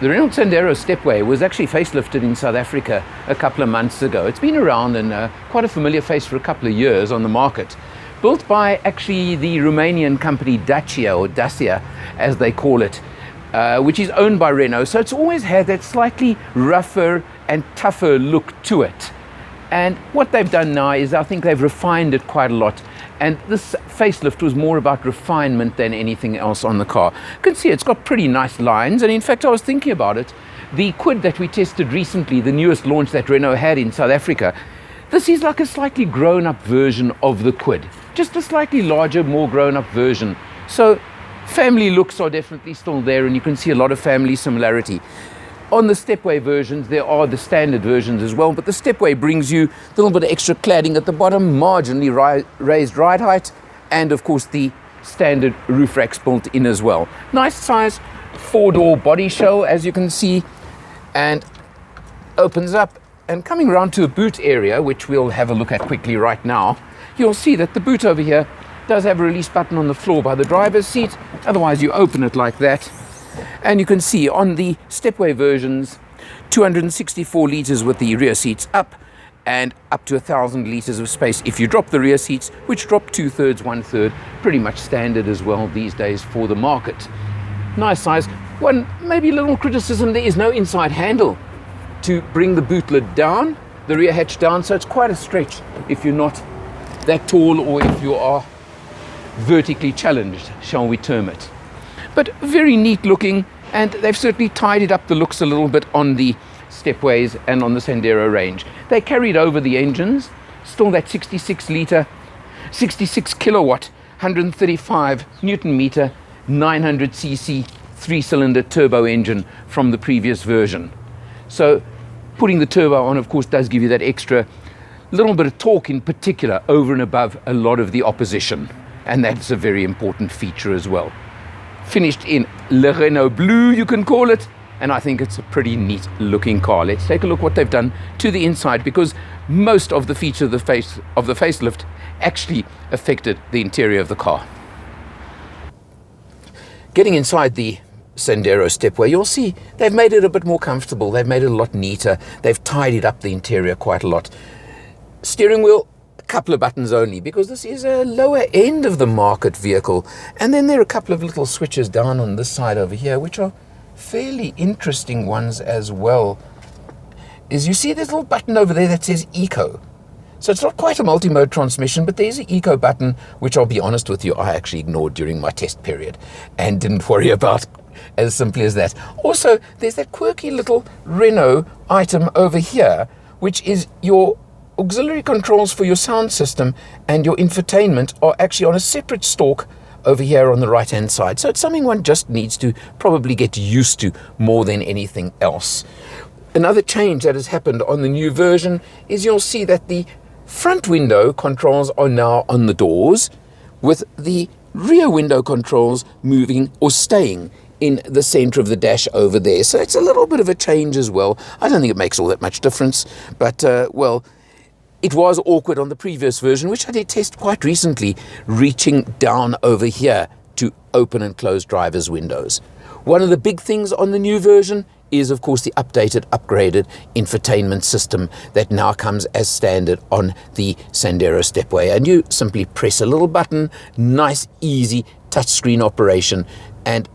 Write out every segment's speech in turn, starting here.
The Renault Sandero Stepway was actually facelifted in South Africa a couple of months ago. It's been around and quite a familiar face for a couple of years on the market. Built by actually the Romanian company Dacia, or Dacia as they call it, which is owned by Renault. So it's always had that slightly rougher and tougher look to it. And what they've done now is I think they've refined it quite a lot. And this facelift was more about refinement than anything else on the car. You can see it's got pretty nice lines. And in fact, I was thinking about it. The Quid that we tested recently, the newest launch that Renault had in South Africa, this is like a slightly grown-up version of the Quid. Just a slightly larger, more grown-up version. So family looks are definitely still there, and you can see a lot of family similarity. On the Stepway versions, there are the standard versions as well, but the Stepway brings you a little bit of extra cladding at the bottom, marginally raised ride height, and of course the standard roof racks built in as well. Nice size 4-door body shell, as you can see, and opens up. And coming around to a boot area, which we'll have a look at quickly right now, you'll see that the boot over here does have a release button on the floor by the driver's seat. Otherwise, you open it like that. And you can see on the Stepway versions, 264 litres with the rear seats up, and up to 1,000 litres of space if you drop the rear seats, which drop 2/3, 1/3, pretty much standard as well these days for the market. Nice size. One maybe little criticism, there is no inside handle to bring the boot lid down, the rear hatch down, so it's quite a stretch if you're not that tall or if you are vertically challenged, shall we term it. But very neat looking, and they've certainly tidied up the looks a little bit on the Stepways and on the Sandero range. They carried over the engines, still that 66 kilowatt, 135 Newton meter, 900 cc 3-cylinder turbo engine from the previous version. So putting the turbo on, of course, does give you that extra little bit of torque in particular over and above a lot of the opposition. And that's a very important feature as well. Finished in Le Renault Blue, you can call it, and I think it's a pretty neat looking car. Let's take a look what they've done to the inside, because most of the features of the facelift actually affected the interior of the car. Getting inside the Sandero Stepway, you'll see they've made it a bit more comfortable. They've made it a lot neater. They've tidied up the interior quite a lot. Steering wheel, couple of buttons only, because this is a lower end of the market vehicle. And then there are a couple of little switches down on this side over here, which are fairly interesting ones as well. Is you see this little button over there that says Eco. So it's not quite a multi-mode transmission, but there's an Eco button, which I'll be honest with you, I actually ignored during my test period and didn't worry about as simply as that. Also, there's that quirky little Renault item over here, which is your auxiliary controls for your sound system and your infotainment are actually on a separate stalk over here on the right hand side. So it's something one just needs to probably get used to more than anything else. Another change that has happened on the new version is you'll see that the front window controls are now on the doors, with the rear window controls moving or staying in the center of the dash over there. So it's a little bit of a change as well. I don't think it makes all that much difference, but well, it was awkward on the previous version, which I did test quite recently, reaching down over here to open and close driver's windows. One of the big things on the new version is, of course, the updated, upgraded infotainment system that now comes as standard on the Sandero Stepway. And you simply press a little button, nice, easy touchscreen operation, and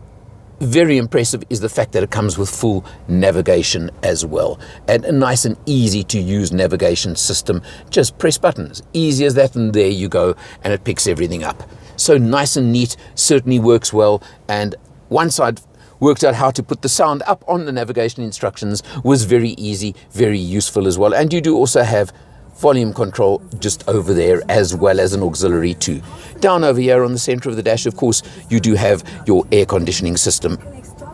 very impressive is the fact that it comes with full navigation as well, and a nice and easy to use navigation system. Just press buttons, easy as that, and there you go, and it picks everything up. So nice and neat, certainly works well. And once I'd worked out how to put the sound up on the navigation instructions, was very easy, very useful as well. And you do also have volume control just over there, as well as an auxiliary too. Down over here on the center of the dash, of course, you do have your air conditioning system.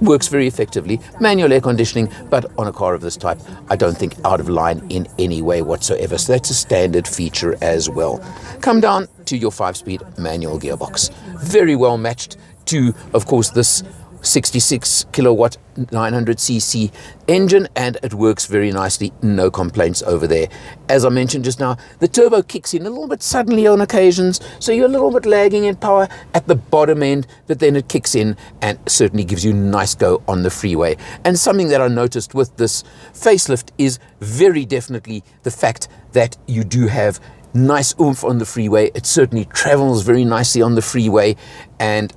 Works very effectively, manual air conditioning, but on a car of this type, I don't think out of line in any way whatsoever. So that's a standard feature as well. Come down to your 5-speed manual gearbox. Very well matched to, of course, this 66 kilowatt 900cc engine, and it works very nicely. No complaints over there. As I mentioned just now, the turbo kicks in a little bit suddenly on occasions, so you're a little bit lagging in power at the bottom end, but then it kicks in and certainly gives you nice go on the freeway. And something that I noticed with this facelift is very definitely the fact that you do have nice oomph on the freeway. It certainly travels very nicely on the freeway, and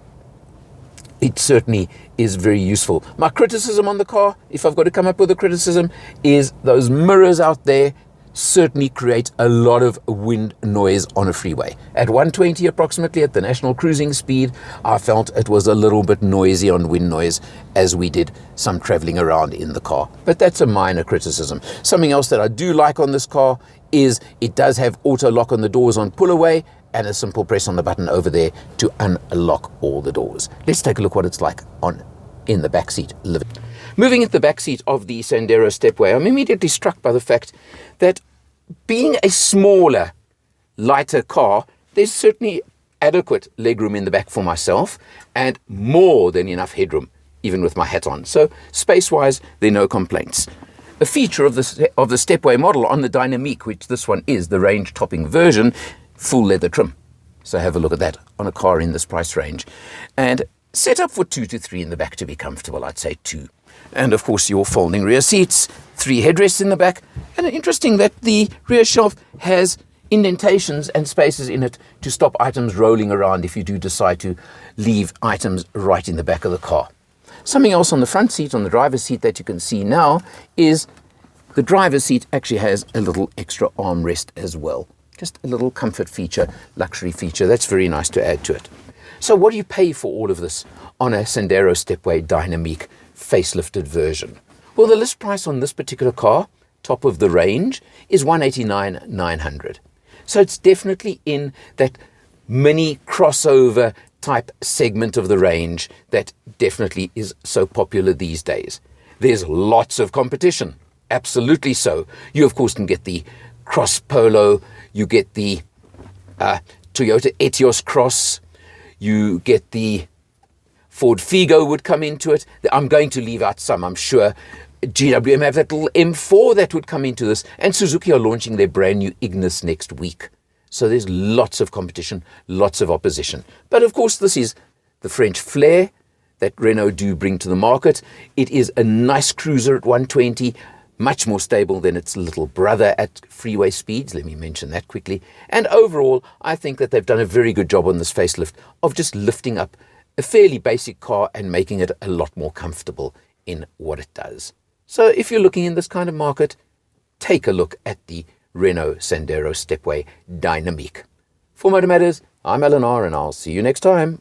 it certainly is very useful. My criticism on the car, if I've got to come up with a criticism, is those mirrors out there certainly create a lot of wind noise on a freeway. At 120 approximately, at the national cruising speed, I felt it was a little bit noisy on wind noise as we did some traveling around in the car. But that's a minor criticism. Something else that I do like on this car is it does have auto lock on the doors on pull away, and a simple press on the button over there to unlock all the doors. Let's take a look what it's like in the back seat. Moving into the back seat of the Sandero Stepway, I'm immediately struck by the fact that being a smaller, lighter car, there's certainly adequate legroom in the back for myself and more than enough headroom, even with my hat on. So space-wise, there are no complaints. A feature of the Stepway model on the Dynamique, which this one is, the range-topping version, full leather trim. So have a look at that on a car in this price range. And set up for 2 to 3 in the back to be comfortable, I'd say 2. And of course your folding rear seats, 3 headrests in the back. And interesting that the rear shelf has indentations and spaces in it to stop items rolling around if you do decide to leave items right in the back of the car. Something else on the front seat, on the driver's seat, that you can see now is the driver's seat actually has a little extra armrest as well. Just a little comfort feature, luxury feature. That's very nice to add to it. So what do you pay for all of this on a Sandero Stepway Dynamique facelifted version? Well, the list price on this particular car, top of the range, is $189,900. So it's definitely in that mini crossover type segment of the range that definitely is so popular these days. There's lots of competition, absolutely so. You of course can get the Cross Polo, you get the Toyota Etios Cross, you get the Ford Figo would come into it. I'm going to leave out some, I'm sure. GWM have that little M4 that would come into this, and Suzuki are launching their brand new Ignis next week. So there's lots of competition, lots of opposition. But of course this is the French flair that Renault do bring to the market. It is a nice cruiser at 120, much more stable than its little brother at freeway speeds. Let me mention that quickly. And overall, I think that they've done a very good job on this facelift of just lifting up a fairly basic car and making it a lot more comfortable in what it does. So if you're looking in this kind of market, take a look at the Renault Sandero Stepway Dynamique. For Motor Matters, I'm Alan R, and I'll see you next time.